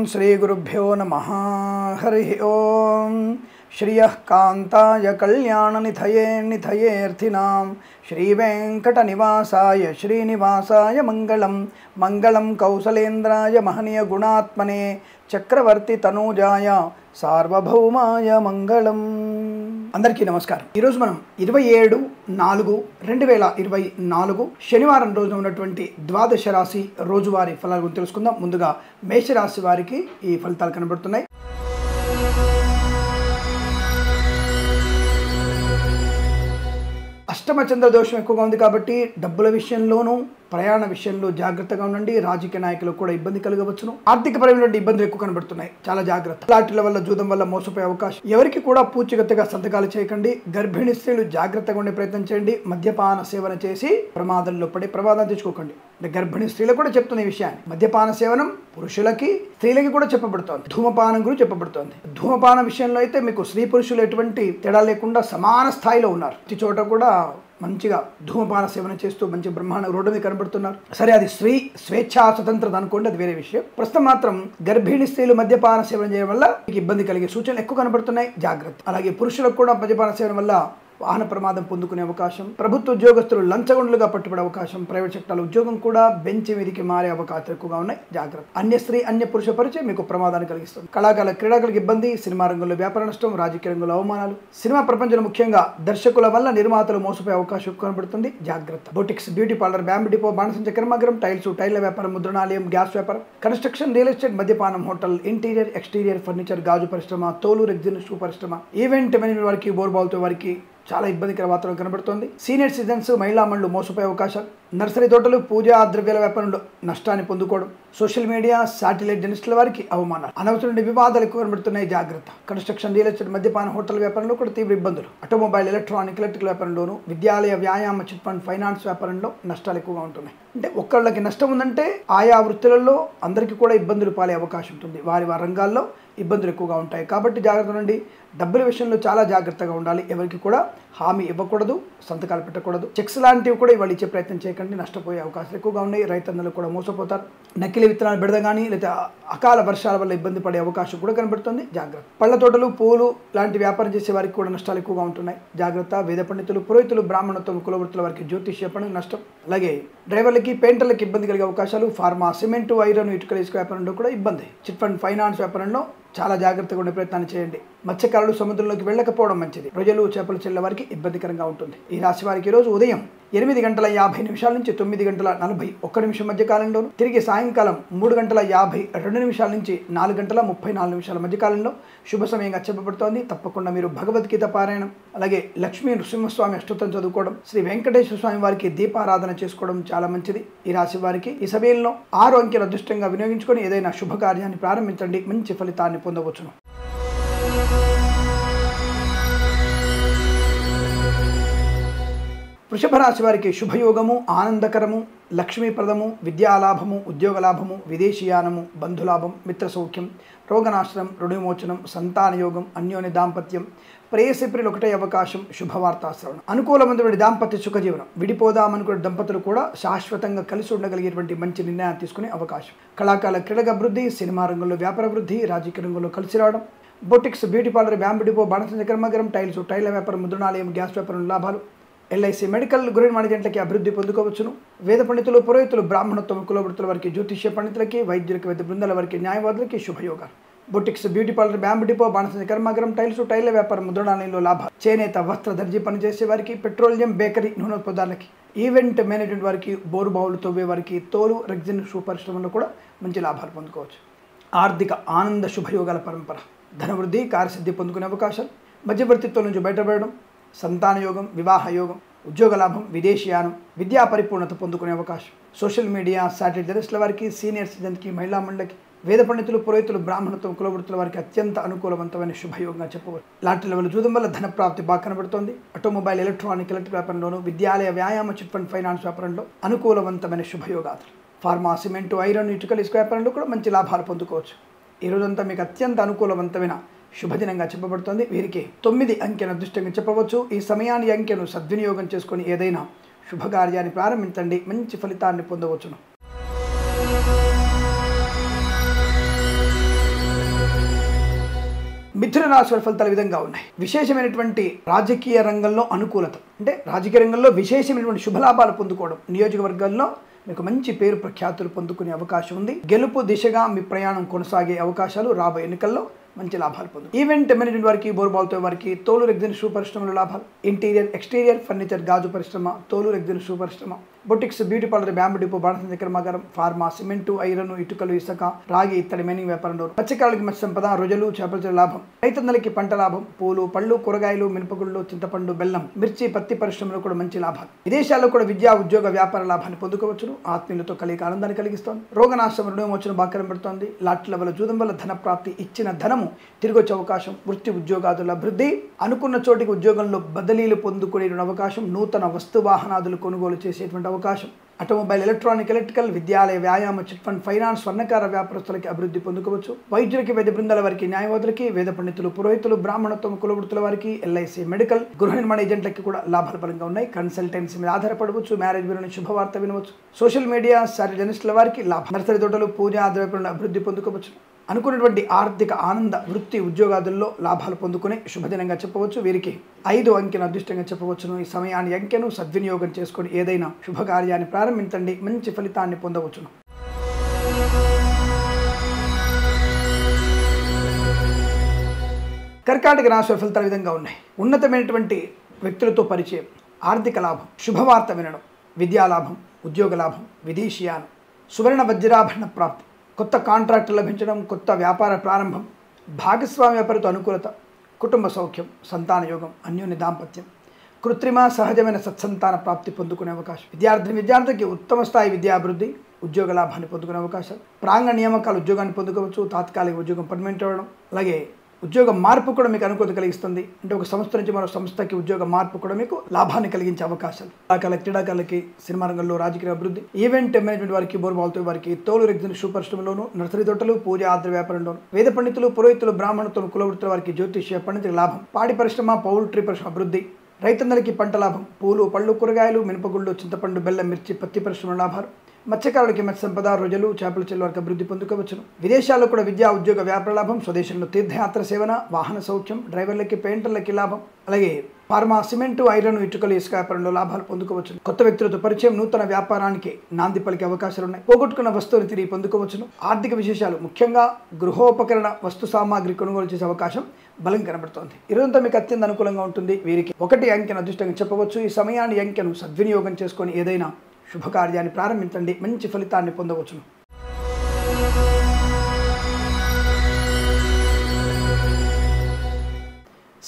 श्रीगुरुभ्यो नमः। हरि ओम। श्रियः कान्ताय कल्याणनिधये निधयेऽर्थिनां श्रीवेङ्कटनिवासाय श्रीनिवासाय मंगलम मंगलम कौसलेन्द्राय महनीय गुणात्मने चक्रवर्ती तनूजाय सार्वभौमाय मंगलम। అందరికీ నమస్కారం। ఈ రోజు మనం 27/4/2024 శనివారం రోజున ఉన్నటువంటి ద్వాదశ రాశి రోజువారీ ఫలాల గురించి తెలుసుకుందాం। ముందుగా మేష రాశి వారికి ఈ ఫలితాలు కనబడుతున్నాయి। అష్టమ చంద్ర దోషం ఎక్కువగా ఉంది కాబట్టి డబ్బుల విషయంలోనూ ప్రయాణ విషయంలో జాగ్రత్తగా ఉండండి। రాజకీయ నాయకులకు కూడా ఇబ్బంది కలగవచ్చును। ఆర్థికపరమైన ఇబ్బందులు ఎక్కువ కనబడుతున్నాయి, చాలా జాగ్రత్త। లాటరీల వల్ల జూదం వల్ల మోసపోయే అవకాశం। ఎవరికి కూడా పూచికత్తుగా సంతకాలు చేయకండి। గర్భిణీ స్త్రీలు జాగ్రత్తగా ఉండే ప్రయత్నం చేయండి। మద్యపాన సేవన చేసి ప్రమాదంలో పడి ప్రమాదం తెచ్చుకోకండి। గర్భిణీ స్త్రీలకు కూడా చెప్తున్న ఈ విషయాన్ని, మద్యపాన సేవనం పురుషులకి స్త్రీలకి కూడా చెప్పబడుతోంది। ధూమపానం గురించి చెప్పబడుతోంది। ధూమపాన విషయంలో అయితే మీకు స్త్రీ పురుషులు ఎటువంటి తేడా లేకుండా సమాన స్థాయిలో ఉన్నారు। ప్రతి చోట కూడా మంచిగా ధూమపాన సేవన చేస్తూ మంచి బ్రహ్మాండ రోడ్డు మీద కనబడుతున్నారు। సరే, అది స్త్రీ స్వేచ్ఛా స్వతంత్రత అనుకోండి, అది వేరే విషయం। ప్రస్తుతం మాత్రం గర్భిణీ స్త్రీలు మద్యపాన సేవన చేయడం వల్ల మీకు ఇబ్బంది కలిగే సూచనలు ఎక్కువ కనబడుతున్నాయి, జాగ్రత్త। అలాగే పురుషులకు కూడా మద్యపాన సేవన వల్ల వాహన ప్రమాదం పొందుకునే అవకాశం, ప్రభుత్వ ఉద్యోగస్తులు లంచగొండలుగా పట్టుబడే అవకాశం, ప్రైవేట్ సెక్టార్ ఉద్యోగం కూడా బెంచ్ మీదికి మారే అవకాశాలు ఎక్కువగా ఉన్నాయి, జాగ్రత్త। అన్య స్త్రీ అన్య పురుష పరిచయం మీకు ప్రమాదాన్ని కలిగిస్తుంది। కళాకారుల క్రీడాకులకు ఇబ్బంది, సినిమా రంగంలో వ్యాపార నష్టం, రాజకీయ రంగంలో అవమానాలు, సినిమా ప్రపంచంలో ముఖ్యంగా దర్శకుల వల్ల నిర్మాతలు మోసపోయే అవకాశం కనబడుతుంది, జాగ్రత్త। Boutiques, beauty parlour, bamboo depot, బాణసంచ కర్మాగారం, టైల్ల వ్యాపారం, ముద్రణాలయం, గ్యాస్ వ్యాపారం, కన్స్ట్రక్షన్, రియల్ ఎస్టేట్, మద్యపానం, హోటల్, ఇంటీరియర్ ఎక్స్టీరియర్ ఫర్నిచర్, గాజు పరిశ్రమ, తోలు రెగ్జిన్ షూ పరిశ్రమ, ఈవెంట్ మేనేజ్మెంట్ వారికి, బోర్బాల్తో వారికి చాలా ఇబ్బందికర వాతావరణం కనబడుతోంది। సీనియర్ సిటిజన్స్, మహిళా మండలు మోసపోయే అవకాశాలు, నర్సరీ తోటలు, పూజా ద్రవ్యాల వ్యాపారంలో నష్టాన్ని పొందుకోవడం, సోషల్ మీడియా, శాటిలైట్ జర్నలిస్టుల వారికి అవమానాలు, అనవసరమైన వివాదాలు ఎక్కువ కనబడుతున్నాయి, జాగ్రత్త। కన్స్ట్రక్షన్, రియల్ ఎస్టేట్, మద్యపాన, హోటల్ వ్యాపారంలో కూడా తీవ్ర ఇబ్బందులు, ఆటోమొబైల్, ఎలక్ట్రికల్ వ్యాపారంలోను, విద్యాలయ, వ్యాయామ, చిట్ ఫండ్, ఫైనాన్స్ వ్యాపారంలో నష్టాలు ఎక్కువగా ఉంటున్నాయి। అంటే ఒక్కళ్ళకి నష్టం ఉందంటే ఆయా వృత్తులలో అందరికీ కూడా ఇబ్బందులు పాలే అవకాశం ఉంటుంది, వారి రంగాల్లో ఇబ్బందులు ఎక్కువగా ఉంటాయి। కాబట్టి జాగ్రత్త నుండి డబ్బుల విషయంలో చాలా జాగ్రత్తగా ఉండాలి। ఎవరికి కూడా హామీ ఇవ్వకూడదు, సంతకాలు పెట్టకూడదు। చెక్స్ లాంటివి కూడా ఇవాళ ఇచ్చే ప్రయత్నం చేయకండి, నష్టపోయే అవకాశాలు ఎక్కువగా ఉన్నాయి। రైతన్నలు కూడా మోసపోతారు। నకిలీ విత్తనాలు బెడద కానీ లేదా అకాల వర్షాల వల్ల ఇబ్బంది పడే అవకాశం కూడా కనబడుతుంది, జాగ్రత్త। పళ్ళ తోటలు, పూలు లాంటి వ్యాపారం చేసే వారికి కూడా నష్టాలు ఎక్కువగా ఉంటున్నాయి, జాగ్రత్త। వేద పండితులు, పురోహితులు, బ్రాహ్మణత్వం, కులవృత్తుల వారికి జ్యోతిష్య పనులు నష్టం। అలాగే డ్రైవర్లకి, పెయింటర్లకి ఇబ్బంది కలిగే అవకాశాలు। ఫార్మా, సిమెంటు, ఐరన్, ఇటుకల ఇసుక వ్యాపారంలో కూడా ఇబ్బంది। చిట్ ఫండ్, ఫైనాన్స్ వ్యాపారంలో చాలా జాగ్రత్తగా ఉండే ప్రయత్నాన్ని చేయండి। మత్స్యకారులు సముద్రంలోకి వెళ్ళకపోవడం మంచిది। ప్రజలు, చేపలు చెల్లె వారికి ఇబ్బందికరంగా ఉంటుంది। ఈ రాశి వారికి ఈరోజు ఉదయం 8:50 నుంచి 9:41 మధ్య కాలంలోను, తిరిగి సాయంకాలం 3:52 నుంచి 4:34 మధ్య కాలంలో శుభ సమయంగా చెప్పబడుతోంది। తప్పకుండా మీరు భగవద్గీత పారాయణం, అలాగే లక్ష్మీ నృసింహస్వామి అష్టోత్తరం చదువుకోవడం, శ్రీ వెంకటేశ్వర స్వామి వారికి దీపారాధన చేసుకోవడం చాలా మంచిది। ఈ రాశి వారికి ఈ సమయంలో 6 అంకెల అదృష్టంగా వినియోగించుకొని ఏదైనా శుభకార్యాన్ని ప్రారంభించండి, మంచి ఫలితాన్ని పొందవచ్చును। వృషభ రాశి వారికి శుభయోగము, ఆనందకరము, లక్ష్మీప్రదము, విద్యాలాభము, ఉద్యోగలాభము, విదేశీయానము, బంధులాభం, మిత్ర సౌఖ్యం, రోగనాశనం, రుణవిమోచనం, సంతానయోగం, అన్యోన్య దాంపత్యం, ప్రేయసి ప్రియులు ఒకటే అవకాశం, శుభవార్తా శ్రవణం, అనుకూలమైనటువంటి దాంపత్య సుఖజీవనం, విడిపోదామనుకునే దంపతులు కూడా శాశ్వతంగా కలిసి ఉండగలిగేటువంటి మంచి నిర్ణయాన్ని తీసుకునే అవకాశం, కళాకారుల క్రీడల అభివృద్ధి, సినిమా రంగంలో వ్యాపార అభివృద్ధి, రాజకీయ రంగంలో కలిసి రావడం, boutiques, beauty parlour, bamboo depot, బాణసంచ కర్మాగారం, టైల్ల వ్యాపారం, ముద్రణాలయం, గ్యాస్ వ్యాపారం లాభాలు, ఎల్ఐసి, మెడికల్, గృహ మేనేజెంట్లకి అభివృద్ధి పొందుకోవచ్చును। వేద పండితులు, పురోహితులు, బ్రాహ్మణత్వం, కులవృత్తుల వారికి, జ్యోతిష్య పండితులకి, వైద్యులకి, వైద్య బృందాల వారికి, న్యాయవాదులకి శుభయోగాలు। Boutiques, beauty parlour, bamboo depot, బాణసంచ కర్మాగారం, టైల్ల వ్యాపారం, ముద్రణాలయంలో లాభాలు, చేనేత, వస్త్ర, దర్జీ పనిచేసే వారికి, పెట్రోలియం, బేకరీ, నూనె పదార్థాలకి, ఈవెంట్ మేనేజ్మెంట్ వారికి, బోరు బావులు తవ్వే వారికి, తోలు రెగ్జిన్ షూ పరిశ్రమలో కూడా మంచి లాభాలు పొందుకోవచ్చు। ఆర్థిక ఆనంద శుభయోగాల పరంపర, ధనవృద్ధి, కార్యసిద్ధి పొందుకునే అవకాశాలు, మధ్యవర్తిత్వం నుంచి బయటపడడం, సంతానయోగం, వివాహ యోగం, ఉద్యోగ లాభం, విదేశీయానం, విద్యా పరిపూర్ణత పొందుకునే అవకాశం, సోషల్ మీడియా, శాటిలైట్ జర్నలిస్టుల వారికి, సీనియర్ సిటిజన్కి, మహిళా మండలికి, వేద పండితులు, పురోహితులు, బ్రాహ్మణత్వం, కులవృత్తుల వారికి అత్యంత అనుకూలవంతమైన శుభయోగంగా చెప్పవచ్చు। లాటరీల వల్ల జూదం వల్ల ధన ప్రాప్తి బాగా కనబడుతోంది। ఆటోమొబైల్, ఎలక్ట్రికల్ వ్యాపారంలోను, విద్యాలయ, వ్యాయామ, చిట్ ఫండ్, ఫైనాన్స్ వ్యాపారంలో అనుకూలవంతమైన శుభయోగాలు। ఫార్మా, సిమెంటు, ఐరన్, ఇటుకల ఇసుక వ్యాపారంలో కూడా మంచి లాభాలు పొందుకోవచ్చు। ఈ రోజంతా మీకు అత్యంత అనుకూలవంతమైన శుభదినంగా చెప్పబడుతోంది। వీరికి 9 అంకెను అదృష్టంగా చెప్పవచ్చు। ఈ సమయాన్ని అంకెను సద్వినియోగం చేసుకొని ఏదైనా శుభకార్యాన్ని ప్రారంభించండి, మంచి ఫలితాన్ని పొందవచ్చును। మిథున రాశి వారి ఫలితాలు విధంగా ఉన్నాయి. విశేషమైనటువంటి రాజకీయ రంగంలో అనుకూలత, అంటే రాజకీయ రంగంలో విశేషమైనటువంటి శుభలాభాలు పొందుకోవడం, నియోజకవర్గాల్లో మీకు మంచి పేరు ప్రఖ్యాతులు పొందుకునే అవకాశం ఉంది. గెలుపు దిశగా మీ ప్రయాణం కొనసాగే అవకాశాలు, రాబోయే ఎన్నికల్లో మంచి లాభాలు పొందు. ఈవెంట్ మేనేజ్మెంట్ వారికి, బోర్బాల్తో వారికి, తోలు రెగ్జిన్ షూ పరిశ్రమలో లాభాలు. ఇంటీరియర్ ఎక్స్టీరియర్ ఫర్నిచర్ గాజు పరిశ్రమ, తోలు రెగ్జిన్ షూ పరిశ్రమ, boutiques, beauty parlour, bamboo depot, బాణసంచ కర్మాగారం, ఫార్మా, సిమెంటు, ఐరన్, ఇటుకలు, ఇసుక, రాగి, ఇత్తడి, మైనింగ్ వ్యాపారం, మత్స్యకారులకి మత్స్య సంపద, రొయ్యలు, చేపల లాభం, రైతన్నలకి పంట లాభం, పూలు, పళ్ళు, కూరగాయలు, మినపగుళ్ళు, చింతపండు, బెల్లం, మిర్చి, పత్తి పరిశ్రమలో కూడా మంచి లాభాలు. విదేశాల్లో కూడా విద్యా, ఉద్యోగ, వ్యాపార లాభాన్ని పొందుకోవచ్చును. ఆత్మీయులతో కలిగి ఆనందాన్ని కలిగిస్తోంది. రోగనాశం, రుణమోచన బాకరం పెడుతోంది. లాట్ల వల్ల, జూదం వల్ల ధన ప్రాప్తి, ఇచ్చిన ధనము తిరిగి వచ్చే అవకాశం, వృత్తి ఉద్యోగాదుల అభివృద్ధి, అనుకున్న చోటికి ఉద్యోగంలో బదిలీలు పొందుకునే అవకాశం, నూతన వస్తు వాహనాదులు కొనుగోలు చేసేటువంటి అవకాశం, ఆటోమొబైల్, ఎలక్ట్రానిక్, ఎలక్ట్రికల్, విద్యాలయ, వ్యాయామ, చిట్ ఫండ్, ఫైనాన్స్, స్వర్ణకార వ్యాపారస్తులకి అభివృద్ధి పొందుకోవచ్చు. వైద్యులకి, వైద్య బృందాల వారికి, న్యాయవాదులకి, వేద పండితులు, పురోహితులు, బ్రాహ్మణత్వం, కులవృత్తుల వారికి, ఎల్ఐసి, మెడికల్, గృహ నిర్మాణ ఏజెంట్లకి కూడా లాభాల పరంగా ఉన్నాయి. కన్సల్టెన్సీ మీద ఆధారపడవచ్చు. మ్యారేజ్ బ్యూరో నుంచి శుభవార్త వినవచ్చు. సోషల్ మీడియా, శారీ జర్నలిస్టుల వారికి లాభం. నర్సరీ తోటలు, పూజ, ఆదాయ అభివృద్ధి పొందుకోవచ్చు. అనుకున్నటువంటి ఆర్థిక ఆనంద, వృత్తి ఉద్యోగాదుల్లో లాభాలు పొందుకునే శుభదినంగా చెప్పవచ్చు. వీరికి 5 అంకెను అదృష్టంగా చెప్పవచ్చును. ఈ సమయాన్ని అంకెను సద్వినియోగం చేసుకొని ఏదైనా శుభకార్యాన్ని ప్రారంభించండి, మంచి ఫలితాన్ని పొందవచ్చును. కర్కాటక రాశి ఫలితాల విధంగా ఉన్నాయి. ఉన్నతమైనటువంటి వ్యక్తులతో పరిచయం, ఆర్థిక లాభం, శుభవార్త వినడం, విద్యా లాభం, ఉద్యోగ లాభం, విదేశీయానం, సువర్ణ వజ్రాభరణ ప్రాప్తి, కొత్త కాంట్రాక్టు లభించడం, కొత్త వ్యాపార ప్రారంభం, భాగస్వామ్య వ్యాపారితో అనుకూలత, కుటుంబ సౌఖ్యం, సంతాన యోగం, అన్యోన్య దాంపత్యం, కృత్రిమ సహజమైన సత్సంతాన ప్రాప్తి పొందుకునే అవకాశం, విద్యార్థికి ఉత్తమ స్థాయి విద్యాభివృద్ధి, ఉద్యోగ లాభాన్ని పొందుకునే అవకాశం, ప్రాంగణ నియామకాలు ఉద్యోగాన్ని పొందుకోవచ్చు. తాత్కాలిక ఉద్యోగం పర్మనెంట్ అవ్వడం, అలాగే ఉద్యోగ మార్పు కూడా మీకు అనుకూలత కలిగిస్తుంది. అంటే ఒక సంస్థ నుంచి మరో సంస్థకి ఉద్యోగ మార్పు కూడా మీకు లాభాన్ని కలిగించే అవకాశాలు. క్రీడాకారులకి, సినిమా రంగంలో, రాజకీయ అభివృద్ధి, ఈవెంట్ మేనేజ్మెంట్ వారికి, బోర్బాల్తో వారికి, తోలు రెగ్జిన్ షూ పరిశ్రమలోను, నర్సరీ తోటలు, పూజ, ఆద్ర వ్యాపారంలోను, వేద పండితులు, పురోహితులు, బ్రాహ్మణత్వం, కులవృత్తుల వారికి, జ్యోతిష్య పండితుల లాభం, పాడి పరిశ్రమ, పౌల్ట్రీ పరిశ్రమ అభివృద్ధి, రైతన్నలకి పంట లాభం, పూలు, పళ్ళు, కూరగాయలు, మినపగుళ్ళు, చింతపండు, బెల్లం, మిర్చి, పత్తి పరిశ్రమ లాభాలు, మత్స్యకారులకి మత్స్య సంపద, రొయ్యలు, చేపల చెల్లు వారికి అభివృద్ధి పొందుకోవచ్చును. విదేశాల్లో కూడా విద్యా, ఉద్యోగ, వ్యాపార లాభం, స్వదేశంలో తీర్థయాత్ర సేవన, వాహన సౌఖ్యం, డ్రైవర్లకి, పెయింటర్లకి లాభం, అలాగే ఫార్మా, సిమెంటు, ఐరన్, ఇటుకలు, ఇసుక వ్యాపారంలో లాభాలు పొందుకోవచ్చు. కొత్త వ్యక్తులతో పరిచయం, నూతన వ్యాపారానికి నాంది పలికే అవకాశాలు ఉన్నాయి. పోగొట్టుకున్న వస్తువులు తిరిగి పొందుకోవచ్చును. ఆర్థిక విశేషాలు, ముఖ్యంగా గృహోపకరణ వస్తు సామాగ్రి కొనుగోలు చేసే అవకాశం బలం కనబడుతోంది. ఈరోజంతా మీకు అత్యంత అనుకూలంగా ఉంటుంది. వీరికి 1 అంకెను అదృష్టంగా చెప్పవచ్చు. ఈ సమయాన్ని అంకెను సద్వినియోగం చేసుకొని ఏదైనా శుభకార్యాన్ని ప్రారంభించండి, మంచి ఫలితాన్ని పొందవచ్చును.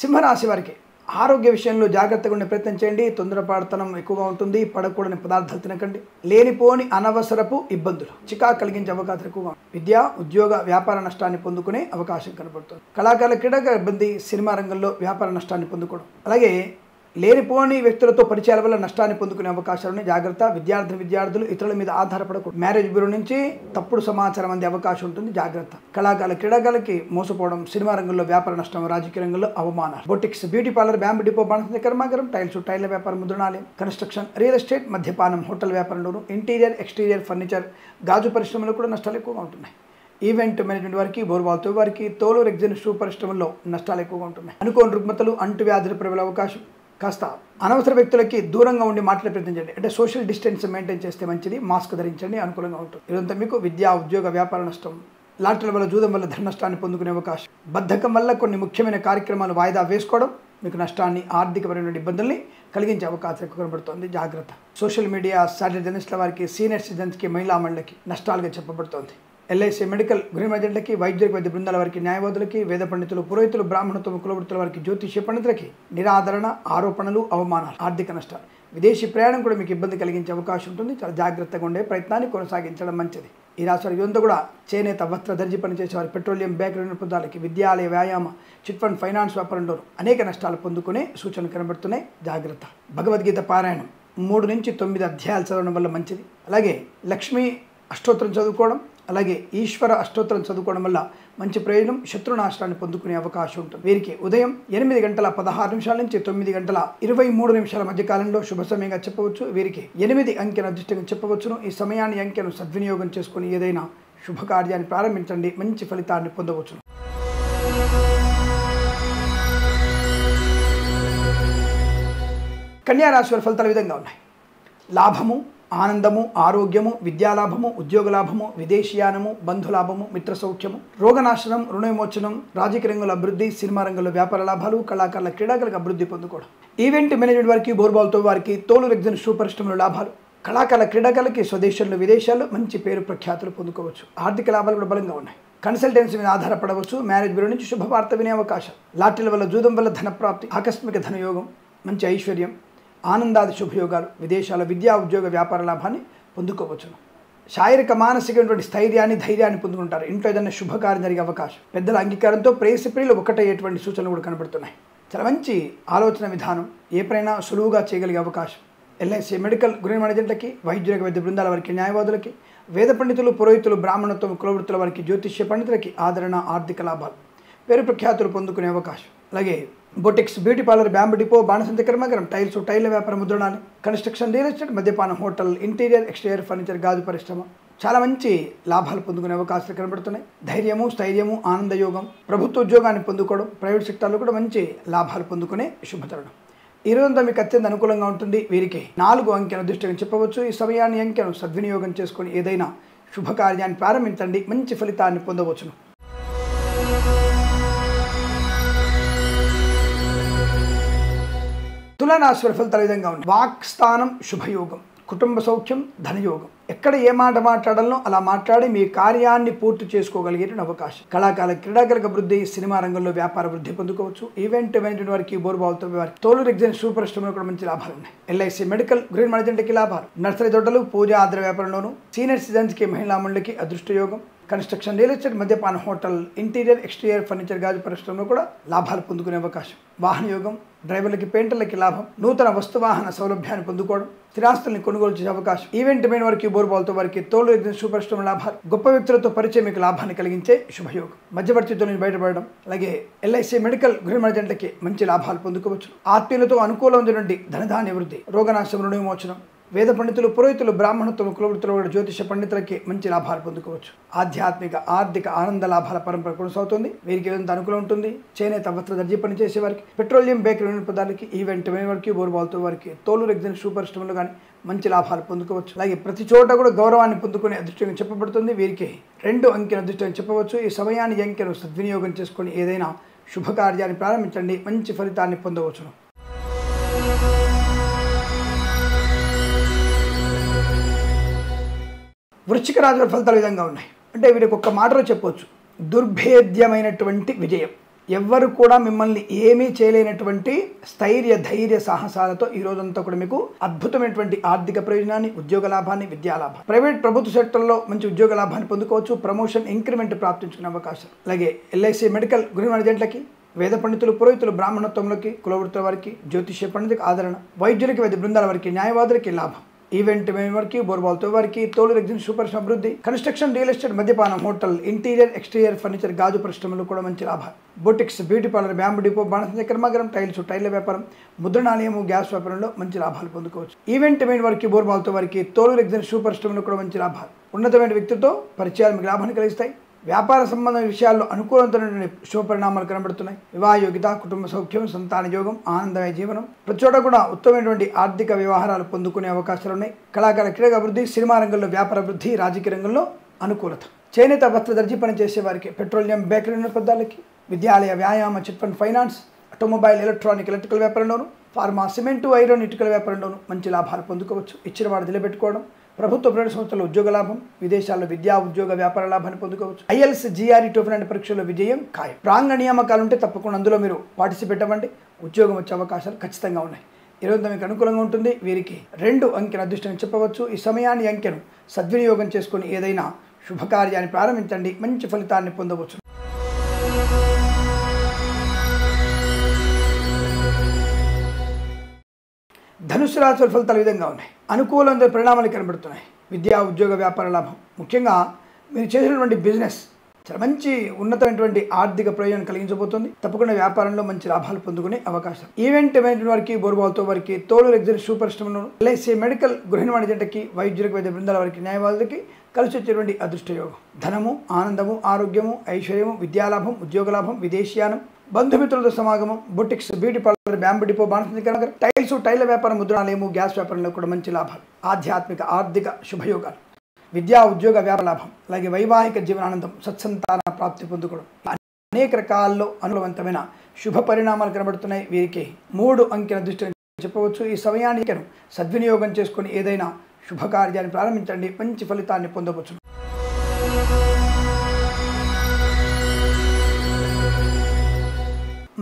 సింహరాశి వారికి ఆరోగ్య విషయంలో జాగ్రత్తగా ఉండే ప్రయత్నం చేయండి. తొందరపాటుతనం ఎక్కువగా ఉంటుంది. పడకూడని పదార్థాలు తినకండి. లేనిపోని అనవసరపు ఇబ్బందులు, చికాకు కలిగించే అవకాశాలు ఎక్కువగా ఉంటాయి. విద్య, ఉద్యోగ, వ్యాపార నష్టాన్ని పొందుకునే అవకాశం కనబడుతుంది. కళాకారుల, క్రీడాకారుల ఇబ్బంది, సినిమా రంగంలో వ్యాపార నష్టాన్ని పొందుకోవడం, అలాగే లేనిపోని వ్యక్తులతో పరిచయాల వల్ల నష్టాన్ని పొందుకునే అవకాశాలను జాగ్రత్త. విద్యార్థులు ఇతరుల మీద ఆధారపడకూడదు. మ్యారేజ్ బ్యూరో నుంచి తప్పుడు సమాచారం అందే అవకాశం ఉంటుంది, జాగ్రత్త. కళాకారుల, క్రీడాకారులకి మోసపోవడం, సినిమా రంగంలో వ్యాపార నష్టం, రాజకీయ రంగంలో అవమానాలు, boutiques, beauty parlour, bamboo depot, బాణసంచ కర్మాగారం, టైల్ల వ్యాపారం, ముద్రణాలయం, కన్స్ట్రక్షన్, రియల్ ఎస్టేట్, మద్యపానం, హోటల్ వ్యాపారంలోను, ఇంటీరియర్ ఎక్స్టీరియర్ ఫర్నిచర్, గాజు పరిశ్రమలో కూడా నష్టాలు ఎక్కువగా ఉంటున్నాయి. ఈవెంట్ మేనేజ్మెంట్ వారికి, బోర్బాల్తో వారికి, తోలు రెగ్జిన్ షూ పరిశ్రమల్లో నష్టాలు ఎక్కువగా ఉంటున్నాయి. అనుకోని రుగ్మతలు, అంటువ్యాధులు ప్రబలే అవకాశం. కాస్త అనవసర వ్యక్తులకి దూరంగా ఉండి మాట్లాడే ప్రయత్నించండి. అంటే సోషల్ డిస్టెన్స్ మెయింటైన్ చేస్తే మంచిది. మాస్క్ ధరించండి, అనుకూలంగా ఉంటుంది. ఇదంతా మీకు విద్యా, ఉద్యోగ, వ్యాపార నష్టం, లాటరీల వల్ల, జూదం వల్ల ధన నష్టాన్ని పొందుకునే అవకాశం, బద్ధకం వల్ల కొన్ని ముఖ్యమైన కార్యక్రమాలు వాయిదా వేసుకోవడం మీకు నష్టాన్ని, ఆర్థికపరమైన ఇబ్బందుల్ని కలిగించే అవకాశం ఎక్కువ కనబడుతోంది, జాగ్రత్త. సోషల్ మీడియా, శాటిలైట్ జర్నలిస్టుల వారికి, సీనియర్ సిటిజన్స్కి, మహిళా మండలికి నష్టాలుగా చెప్పబడుతోంది. ఎల్ఐసి, మెడికల్, గృహ ఏజెంట్లకి, వైద్యులకి, వైద్య బృందాల వారికి, న్యాయవాదులకి, వేద పండితులు, పురోహితులు, బ్రాహ్మణత్వం, కులవృత్తుల వారికి, జ్యోతిష్య పండితులకి నిరాదరణ, ఆరోపణలు, అవమానాలు, ఆర్థిక నష్టాలు, విదేశీ ప్రయాణం కూడా మీకు ఇబ్బంది కలిగించే అవకాశం ఉంటుంది. చాలా జాగ్రత్తగా ఉండే ప్రయత్నాన్ని కొనసాగించడం మంచిది. ఈ రాశి వారికి ఇదంతా కూడా చేనేత, వస్త్ర, దర్జీ పనిచేసే వారి, పెట్రోలియం, బేకరీ నిపుణులకి, విద్యాలయ, వ్యాయామ, చిట్ ఫండ్, ఫైనాన్స్ వ్యాపారంలో అనేక నష్టాలు పొందుకునే సూచనలు కనబడుతున్నాయి, జాగ్రత్త. భగవద్గీత పారాయణం 3 నుంచి 9 అధ్యాయాలు చదవడం వల్ల మంచిది. అలాగే లక్ష్మీ అష్టోత్తరం చదువుకోవడం, అలాగే ఈశ్వర అష్టోత్తరం చదువుకోవడం వల్ల మంచి ప్రయోజనం, శత్రునాశనాన్ని పొందుకునే అవకాశం ఉంటుంది. వీరికి ఉదయం 8:16 నుంచి 9:23 మధ్య కాలంలో శుభ సమయంగా చెప్పవచ్చు. వీరికి 8 అంకెను అదృష్టంగా చెప్పవచ్చును. ఈ సమయాన్ని, అంకెను సద్వినియోగం చేసుకుని ఏదైనా శుభకార్యాన్ని ప్రారంభించండి, మంచి ఫలితాన్ని పొందవచ్చును. కన్యా రాశి వారి ఫలితాలు ఈ విధంగా ఉన్నాయి. లాభము, ఆనందము, ఆరోగ్యము, విద్యాలాభము, ఉద్యోగ లాభము, విదేశీయానము, బంధులాభము, మిత్ర సౌఖ్యము, రోగనాశనం, రుణ విమోచనం, రాజకీయ రంగంలో అభివృద్ధి, సినిమా రంగంలో వ్యాపార లాభాలు, కళాకారుల క్రీడాకారులకు అభివృద్ధి పొందుకోవడం, ఈవెంట్ మేనేజ్మెంట్ వారికి, బోర్బాల్తో వారికి, తోలు రెగ్జిన్ షూ పరిశ్రమలో లాభాలు, కళాకారుల క్రీడాకారులకి స్వదేశంలో విదేశాల్లో మంచి పేరు ప్రఖ్యాతులు పొందుకోవచ్చు. ఆర్థిక లాభాలు కూడా బలంగా ఉన్నాయి. కన్సల్టెన్సీ మీద ఆధారపడవచ్చు. మ్యారేజ్ బ్యూరో నుంచి శుభవార్త వినే అవకాశం, లాటరీల వల్ల, జూదం వల్ల ధనప్రాప్తి, ఆకస్మిక ధనయోగం, మంచి ఐశ్వర్యం, ఆనందాది శుభయోగాలు, విదేశాల విద్యా ఉద్యోగ వ్యాపార లాభాన్ని పొందుకోవచ్చును. శారీరక మానసికమైనటువంటి స్థైర్యాన్ని, ధైర్యాన్ని పొందుకుంటారు. ఇంట్లో ఏదైనా శుభకార్యం జరిగే అవకాశం, పెద్దల అంగీకారంతో ప్రేయసిప్రియులు ఒకటయ్యేటువంటి సూచనలు కూడా కనబడుతున్నాయి. చాలా మంచి ఆలోచన విధానం, ఏ పనైనా సులువుగా చేయగలిగే అవకాశం. ఎల్ఐసి మెడికల్ గృహ మేనేజెంట్లకి, వైద్యులకు, వైద్య బృందాల వారికి, న్యాయవాదులకి, వేద పండితులు, పురోహితులు, బ్రాహ్మణత్వం, కులవృత్తుల వారికి, జ్యోతిష్య పండితులకి ఆదరణ, ఆర్థిక లాభాలు, పేరు ప్రఖ్యాతులు పొందుకునే అవకాశం. అలాగే boutiques, beauty parlour, bamboo depot, బాణసంచ కర్మాగారం, టైల్స్, టైల్ వ్యాపారం, ముద్రణాలు, కన్స్ట్రక్షన్, రియల్ ఎస్టేట్, మద్యపానం, హోటల్, ఇంటీరియర్, ఎక్స్టీరియర్ ఫర్నిచర్, గాజు పరిశ్రమ, చాలా మంచి లాభాలు పొందుకునే అవకాశాలు కనబడుతున్నాయి. ధైర్యము, స్థైర్యము, ఆనందయోగం, ప్రభుత్వ ఉద్యోగాన్ని పొందుకోవడం, ప్రైవేట్ సెక్టార్లో కూడా మంచి లాభాలు పొందుకునే శుభతరుణం. ఈ రోజంతా మీకు అత్యంత అనుకూలంగా ఉంటుంది. వీరికి 4 అంకెను అదృష్టంగా చెప్పవచ్చు. ఈ సమయాన్ని, అంకెను సద్వినియోగం చేసుకొని ఏదైనా శుభకార్యాన్ని ప్రారంభించండి, మంచి ఫలితాన్ని పొందవచ్చును. తులారాశి వారి ఫలితాలు ఈ విధంగా ఉన్నాయి. వాక్స్థానం శుభయోగం, కుటుంబ సౌఖ్యం, ధనయోగం. ఎక్కడ ఏ మాట మాట్లాడాలో అలా మాట్లాడి మీ కార్యాన్ని పూర్తి చేసుకోగలిగే అవకాశం. కళాకారుల క్రీడాకారులకు అభివృద్ధి, సినిమా రంగంలో వ్యాపార వృద్ధి పొందుకోవచ్చు. ఈవెంట్ మేనేజ్మెంట్ వారికి, బోర్బాల్తో వారికి, తోలు రెగ్జిన్ షూ పరిశ్రమలో కూడా మంచి లాభాలు ఉన్నాయి. ఎల్ఐసి మెడికల్ గృహ మేనేజెంట్కి లాభాలు, నర్సరీ తోటలు, పూజ ఆద్ర వ్యాపారంలోను, సీనియర్ సిటిజన్స్కి, మహిళా మండలికి అదృష్టయోగం, కన్స్ట్రక్షన్, రియల్ ఎస్టేట్, మద్యపాన, హోటల్, ఇంటీరియర్, ఎక్స్టీరియర్ ఫర్నిచర్, గాజు పరిశ్రమలో కూడా లాభాలు పొందుకునే అవకాశం. వాహన యోగం, డ్రైవర్లకి, పెయింటర్లకి లాభం, నూతన వస్తు వాహన సౌలభ్యాన్ని పొందుకోవడం, స్థిరాస్తుల్ని కొనుగోలు చేసే అవకాశం. ఈవెంట్ మెయిన్ వారికి, బోర్బాల్తో వారికి, తోలు రెగ్జిన్ షూ పరిశ్రమ లాభాలు, గొప్ప వ్యక్తులతో పరిచయం మీకు లాభాన్ని కలిగించే శుభయోగం. మధ్యవర్తితో నుంచి బయటపడడం. అలాగే ఎల్ఐసి మెడికల్ గృహ మేనేజెంట్లకి మంచి లాభాలు పొందుకోవచ్చు. ఆత్మీయులతో అనుకూలమైనటువంటి ధనధాన్య వృద్ధి, రోగనాశం, రుణ విమోచనం, వేద పండితులు, పురోహితులు, బ్రాహ్మణత్వం, కులవృత్తులు, జ్యోతిష పండితులకి మంచి లాభాలు పొందుకోవచ్చు. ఆధ్యాత్మిక, ఆర్థిక, ఆనంద లాభాల పరంపర కొనసాగుతుంది. వీరికి ఏదంత అనుకూలం ఉంటుంది. చేనేత, వస్త్ర, దర్జీ పని చేసే వారికి, పెట్రోలియం, బేకరీ పదార్థాలకి, ఈవెంట్ వారికి, బోర్బాల్తో వారికి, తోలు రెగ్జిన్ షూ పరిశ్రమలు కానీ మంచి లాభాలు పొందుకోవచ్చు. అలాగే ప్రతి చోట కూడా గౌరవాన్ని పొందుకునే అదృష్టంగా చెప్పబడుతుంది. వీరికి 2 అంకెను అదృష్టంగా చెప్పవచ్చు. ఈ సమయాన్ని, అంకెను సద్వినియోగం చేసుకొని ఏదైనా శుభకార్యాన్ని ప్రారంభించండి, మంచి ఫలితాన్ని పొందవచ్చును. వృశ్చిక రాశి వారి ఫలితాలు ఈ విధంగా ఉన్నాయి. అంటే వీరికి ఒక్క మాటలో చెప్పవచ్చు, దుర్భేద్యమైనటువంటి విజయం. ఎవ్వరు కూడా మిమ్మల్ని ఏమీ చేయలేనటువంటి స్థైర్య, ధైర్య, సాహసాలతో ఈ రోజంతా కూడా మీకు అద్భుతమైనటువంటి ఆర్థిక ప్రయోజనాన్ని, ఉద్యోగ లాభాన్ని, విద్యా లాభాన్ని, ప్రైవేట్, ప్రభుత్వ సెక్టర్లో మంచి ఉద్యోగ లాభాన్ని పొందుకోవచ్చు. ప్రమోషన్, ఇంక్రిమెంట్ ప్రాప్తించుకునే అవకాశం. అలాగే ఎల్ఐసి మెడికల్ గృహ మేనేజెంట్లకి, వేద పండితులు, పురోహితులు, బ్రాహ్మణత్వంలోకి, కులవృత్తుల వారికి, జ్యోతిష్య పండితులకు ఆదరణ, వైద్యులకి, వైద్య బృందాల వారికి, న్యాయవాదులకి లాభం. ఈవెంట్ వారికి, బోర్బాల్తో వారికి, తోలు రెగ్జిన్ షూ పరిశ్రమ అభివృద్ధి, కన్స్ట్రక్షన్, రియల్ ఎస్టేట్, మద్యపానం, హోటల్, ఇంటీరియర్, ఎక్స్టీరియర్ ఫర్నిచర్, గాజు పరిశ్రమలు కూడా మంచి లాభాలు. Boutiques, beauty parlour, bamboo depot, బాణసంచ కర్మాగారం, టైల్స్, టైల్ వ్యాపారం, ముద్రణాలయము, గ్యాస్ వ్యాపారంలో మంచి లాభాలు పొందుకోవచ్చు. ఈవెంట్ వారికి, బోర్బాల్తో వారికి, తోలు రెగ్జిన్ షూ పరిశ్రమలో కూడా మంచి లాభాలు. ఉన్నతమైన వ్యక్తితో పరిచయాలు మీకు లాభాన్ని కలిగిస్తాయి. వ్యాపార సంబంధమైన విషయాల్లో అనుకూలమైనటువంటి శుభపరిణామాలు కనబడుతున్నాయి. వివాహ యోగ్యత, కుటుంబ సౌఖ్యం, సంతాన యోగం, ఆనందమయ జీవనం, ప్రతి చోట కూడా ఉత్తమమైనటువంటి ఆర్థిక వ్యవహారాలు పొందుకునే అవకాశాలు ఉన్నాయి. కళాకార క్రీడా అభివృద్ధి, సినిమా రంగంలో వ్యాపార అభివృద్ధి, రాజకీయ రంగంలో అనుకూలత. చేనేత, వస్త్ర, దర్జీ పని చేసే వారికి, పెట్రోలియం, బేకరీ పదార్థాలకి, విద్యాలయ, వ్యాయామ, chit fund, finance, automobile, electrical వ్యాపారంలోను, ఫార్మా, సిమెంటు, ఐరన్, ఇటుకల వ్యాపారంలోను మంచి లాభాలు పొందుకోవచ్చు. ఇచ్చిన వాడు నిలబెట్టుకోవడం, ప్రభుత్వ ప్రైవేట్ సంస్థల్లో ఉద్యోగ లాభం, విదేశాల్లో విద్యా ఉద్యోగ వ్యాపార లాభాన్ని పొందుకోవచ్చు. ఐఎల్స్, జిఆర్ఈ, టోఫెల్ పరీక్షల్లో విజయం ఖాయం. ప్రాంగణ నియామకాలు ఉంటే తప్పకుండా అందులో మీరు పార్టిసిపేట్ అవ్వండి. ఉద్యోగం వచ్చే అవకాశాలు ఖచ్చితంగా ఉన్నాయి. ఈరోజు మీకు అనుకూలంగా ఉంటుంది. వీరికి 2 అంకెను అదృష్టంగా చెప్పవచ్చు. ఈ సమయాన్ని, అంకెను సద్వినియోగం చేసుకొని ఏదైనా శుభకార్యాన్ని ప్రారంభించండి, మంచి ఫలితాన్ని పొందవచ్చు. ధనుసు రాశి వారి ఫలితాలు ఈ విధంగా ఉన్నాయి. అనుకూలమైన పరిణామాలు కనబడుతున్నాయి. విద్యా, ఉద్యోగ, వ్యాపార లాభం. ముఖ్యంగా మీరు చేసినటువంటి బిజినెస్ చాలా మంచి ఉన్నతమైనటువంటి ఆర్థిక ప్రయోజనం కలిగించబోతుంది. తప్పకుండా వ్యాపారంలో మంచి లాభాలు పొందుకునే అవకాశం. ఈవెంట్ మేనేజ్మెంట్ వారికి, బోర్బాల్తో వారికి, తోలు రెగ్జిన్ షూ పరిశ్రమలో, ఎల్ఐసి మెడికల్ గృహ మేనేజెంట్కి, వైద్యులకు, వైద్య బృందాల వారికి, న్యాయవాదులకి కలిసి వచ్చేటువంటి అదృష్టయోగం. ధనము, ఆనందము, ఆరోగ్యము, ఐశ్వర్యము, విద్యాలాభం, ఉద్యోగ లాభం, విదేశీయానం, బంధుమిత్రులతో సమాగమం, boutiques, beauty parlour, bamboo depot, బాణసంచకర, టైల్స్, టైల వ్యాపారం, ముద్రణాలయము, గ్యాస్ వ్యాపారంలో కూడా మంచి లాభాలు. ఆధ్యాత్మిక ఆర్థిక శుభయోగాలు, విద్యా ఉద్యోగ వ్యాపార లాభం, అలాగే వైవాహిక జీవనానందం, సత్సంతాన ప్రాప్తి పొందుకోవడం, అనేక రకాల్లో అనుకూలవంతమైన శుభ పరిణామాలు కనబడుతున్నాయి. వీరికి 3 అంకెల దృష్టి చెప్పవచ్చు. ఈ సమయాన్ని సద్వినియోగం చేసుకుని ఏదైనా శుభకార్యాన్ని ప్రారంభించండి, మంచి ఫలితాన్ని పొందవచ్చు.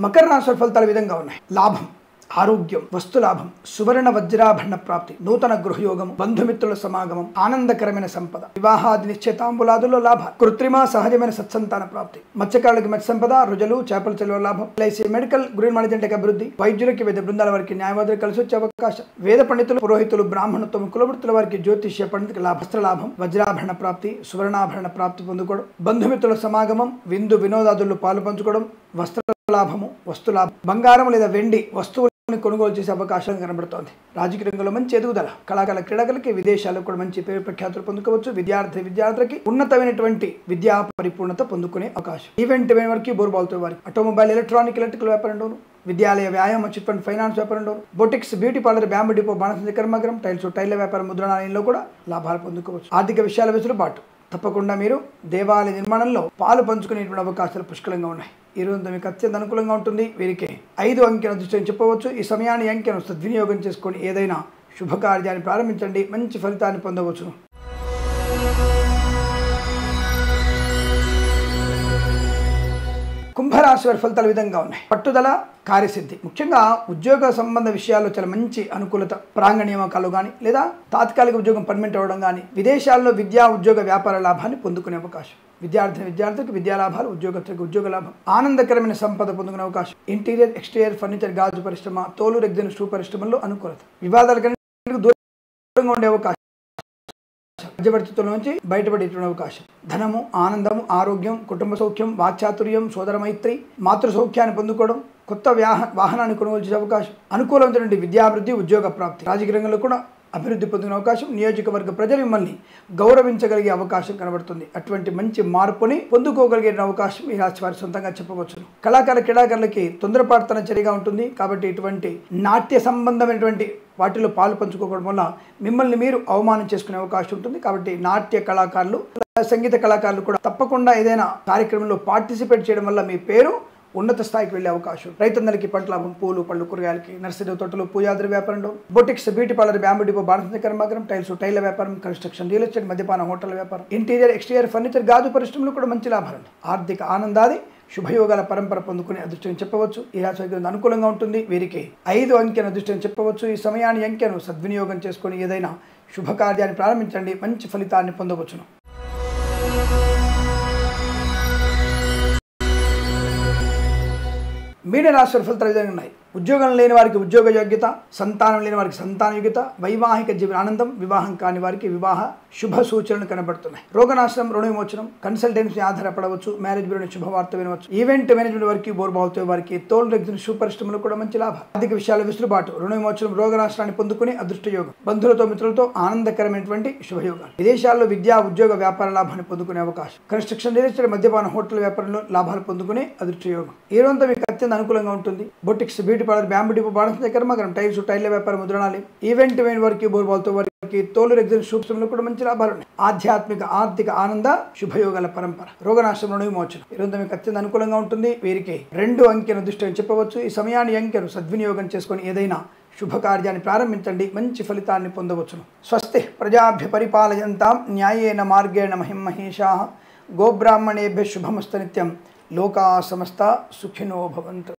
మకర రాశి ఫలితాల విధంగా ఉన్నాయి. లాభం, ఆరోగ్యం, వస్తు లాభం, సువర్ణ వజ్రాభరణ ప్రాప్తి, నూతన గృహయోగం, బంధుమిత్రుల సమాగమం, ఆనందకరమైన సంపద, వివాహాది నిశ్చయితాంబులాదుల్లో లాభ, కృత్రిమ సహజమైన సత్సంతాన ప్రాప్తి, మత్స్యకారులకి మత్స్య సంపద, రుజులు, చేపల చెలవ లాభం, ఎల్ఐసి మెడికల్, గృహ మేనేజ్మెంట్ అభివృద్ధి, వైద్యులకి వేద బృందాల వారికి న్యాయవాదులు కలిసి వచ్చే అవకాశం, వేద పండితులు, పురోహితులు, బ్రాహ్మణత్వం, కులవృత్తుల వారికి జ్యోతిష్య పండితులకు లాభ, వస్త్ర లాభం, వజ్రాభరణ ప్రాప్తి, సువర్ణాభరణ ప్రాప్తి పొందుకోవడం, బంధుమిత్రుల సమాగమం, విందు వినోదాదుల్లో పాలు పంచుకోవడం, వస్త్ర లాభము, వస్తు లాభం, బంగారం లేదా వెండి వస్తువులు కొనుగోలు చేసే అవకాశం కనబడుతోంది. రాజకీయ రంగంలో మంచి ఎదుగుదల, కళాకారుల క్రీడాకులకి విదేశాలకు కూడా మంచి పేరు ప్రఖ్యాతులు పొందుకోవచ్చు. విద్యార్థులకి ఉన్నతమైనటువంటి విద్యా పరిపూర్ణత పొందుకునే అవకాశం. ఈవెంట్ వారికి, బోర్బాల్తో వారికి, ఆటోమొబైల్, ఎలక్ట్రికల్ వ్యాపారంలోను, విద్యాలయ, వ్యాయామ, చిట్ ఫండ్, ఫైనాన్స్ వ్యాపారంలో, boutiques, beauty parlour, bamboo depot, బాణసంచ కర్మాగారం, టైల్స్, టైల్ల వ్యాపారం, ముద్రణాలయంలో కూడా లాభాలు పొందుకోవచ్చు. ఆర్థిక విషయాల వెసులుబాటు, తప్పకుండా మీరు దేవాలయ నిర్మాణంలో పాలు పంచుకునేటువంటి అవకాశాలు పుష్కలంగా ఉన్నాయి. ఈ రోజు మీకు అత్యంత అనుకూలంగా ఉంటుంది. వీరికి 5 అంకెల దృష్టిని చెప్పవచ్చు. ఈ సమయాన్ని అంకెను సద్వినియోగం చేసుకొని ఏదైనా శుభకార్యాన్ని ప్రారంభించండి, మంచి ఫలితాన్ని పొందవచ్చును. కుంభరాశి వారి ఫలితాల విధంగా ఉన్నాయి. పట్టుదల, కార్యసిద్ధి, ముఖ్యంగా ఉద్యోగ సంబంధ విషయాల్లో చాలా మంచి అనుకూలత, ప్రాంగణ నియామకాలు కానీ లేదా తాత్కాలిక ఉద్యోగం పర్మనెంట్ అవ్వడం కానీ, విదేశాల్లో విద్యా ఉద్యోగ వ్యాపార లాభాన్ని పొందుకునే అవకాశం, విద్యార్థులకు విద్యా లాభాలు, ఉద్యోగస్తులకు ఉద్యోగ లాభం, ఆనందకరమైన సంపద పొందుకునే అవకాశం, ఇంటీరియర్, ఎక్స్టీరియర్, ఫర్నిచర్, గాజు పరిశ్రమ, తోలు, రెగ్జిన్, షూ పరిశ్రమల్లో అనుకూలత, వివాదాల దూరంగా ఉండే అవకాశం, మధ్యవర్తిత్వం నుంచి బయటపడేటువంటి అవకాశం, ధనము, ఆనందము, ఆరోగ్యం, కుటుంబ సౌఖ్యం, వాక్చాతుర్యం, సోదర మైత్రి, మాతృ సౌఖ్యాన్ని పొందుకోవడం, కొత్త వాహనాన్ని కొనుగోలు చేసే అవకాశం, అనుకూలమైనటువంటి విద్యాభివృద్ధి, ఉద్యోగ ప్రాప్తి, రాజకీయ రంగంలో కూడా అభివృద్ధి పొందిన అవకాశం, నియోజకవర్గ ప్రజలు మిమ్మల్ని గౌరవించగలిగే అవకాశం కనబడుతుంది. అటువంటి మంచి మార్పుని పొందుకోగలిగే అవకాశం ఈ రాశి వారి సొంతంగా చెప్పవచ్చును. క్రీడాకారులకి తొందరపాటుతన చర్యగా ఉంటుంది. కాబట్టి ఇటువంటి నాట్య సంబంధమైనటువంటి వాటిలో పాలు పంచుకోవడం వల్ల మిమ్మల్ని మీరు అవమానం చేసుకునే అవకాశం ఉంటుంది. కాబట్టి నాట్య కళాకారులు, సంగీత కళాకారులు కూడా తప్పకుండా ఏదైనా కార్యక్రమంలో పార్టిసిపేట్ చేయడం వల్ల మీ పేరు ఉన్నత స్థాయికి వెళ్ళే అవకాశం. రైతన్నలకి పంట లాభం, పూలు, పళ్ళు, కూరగాయలకి, నర్సరీ తోటలు, పూజాద్ర వ్యాపారంలో, boutiques, beauty parlour, bamboo depot, బాణసంచ కర్మాగారం, టైల్స్, టైల్ల వ్యాపారం, కన్స్ట్రక్షన్, రియల్ ఎస్టేట్, మద్యపాన, హోటల్ వ్యాపారం, ఇంటీరియర్, ఎక్స్టీరియర్, ఫర్నిచర్, గాజు పరిశ్రమలు కూడా మంచి లాభాలు. ఆర్థిక ఆనందాది శుభయోగాల పరంపర పొందుకునే అదృష్టం చెప్పవచ్చు. ఈ రాశి అనుకూలంగా ఉంటుంది. వీరికి 5 అంకెల అదృష్టం చెప్పవచ్చు. ఈ సమయాన్ని అంకెను సద్వినియోగం చేసుకొని ఏదైనా శుభకార్యాన్ని ప్రారంభించండి, మంచి ఫలితాన్ని పొందవచ్చును. మీనరాశి వారి ఫలితాలు విధంగా ఉన్నాయి. ఉద్యోగం లేని వారికి ఉద్యోగ యోగ్యత, సంతానం లేని వారికి సంతాన యోగ్యత, వైవాహిక జీవన ఆనందం, వివాహం కాని వారికి వివాహ శుభ సూచనలు కనబడుతున్నాయి. రోగనాశనం, రుణ విమోచనం, కన్సల్టెన్సీ ఆధారపడవచ్చు, మ్యారేజ్ బ్యూరో శుభవార్త వినవచ్చు, ఈవెంట్ మేనేజ్మెంట్ వారికి, బోర్బాల్తో వారికి, తోలు, రెగ్జిన్, షూ పరిశ్రమలు కూడా మంచి లాభం, ఆర్థిక విషయాల వెసులుబాటు, రుణ విమోచనం, రోగనాశనాన్ని పొందుకునే అదృష్ట యోగం, బంధువులతో మిత్రులతో ఆనందకరమైనటువంటి శుభయోగాలు, విదేశాల్లో విద్యా ఉద్యోగ వ్యాపార లాభాన్ని పొందుకునే అవకాశం, కన్స్ట్రక్షన్, రియల్ ఎస్టేట్, మద్యపాన, హోటల్ వ్యాపారంలో లాభాలు పొందుకునే అదృష్ట యోగం. ఈ రోజంతా మీకు అత్యంత అనుకూలంగా ఉంటుంది. Boutiques, beauty parlour, bamboo depot, బాణసంచ కర్మాగారం, టైల్స్, టైల్ల వ్యాపారం, ముద్రణాలయం, ఈవెంట్ వారికి, బోర్బాల్తో వారికి, తోలు, రెగ్జిన్, షూ పరిశ్రమలు కూడా మంచి లాభాలు ఉన్నాయి. ఆధ్యాత్మిక ఆర్థిక ఆనంద శుభయోగాల పరంపర, రోగనాశనం, రుణ విమోచనం. ఈ రోజు మీకు అత్యంత అనుకూలంగా ఉంటుంది. వీరికి 2 అంకెను దృష్టిని చెప్పవచ్చు. ఈ సమయాన్ని అంకెను సద్వినియోగం చేసుకొని ఏదైనా శుభకార్యాన్ని ప్రారంభించండి, మంచి ఫలితాన్ని పొందవచ్చును. స్వస్తి ప్రజాభ్య పరిపాలయంతాం న్యాయేన మార్గేణ మహిమహేషాః గోబ్రాహ్మణేభ్యః శుభమస్తు నిత్యం. లోకా సమస్త సుఖినో భవంతు.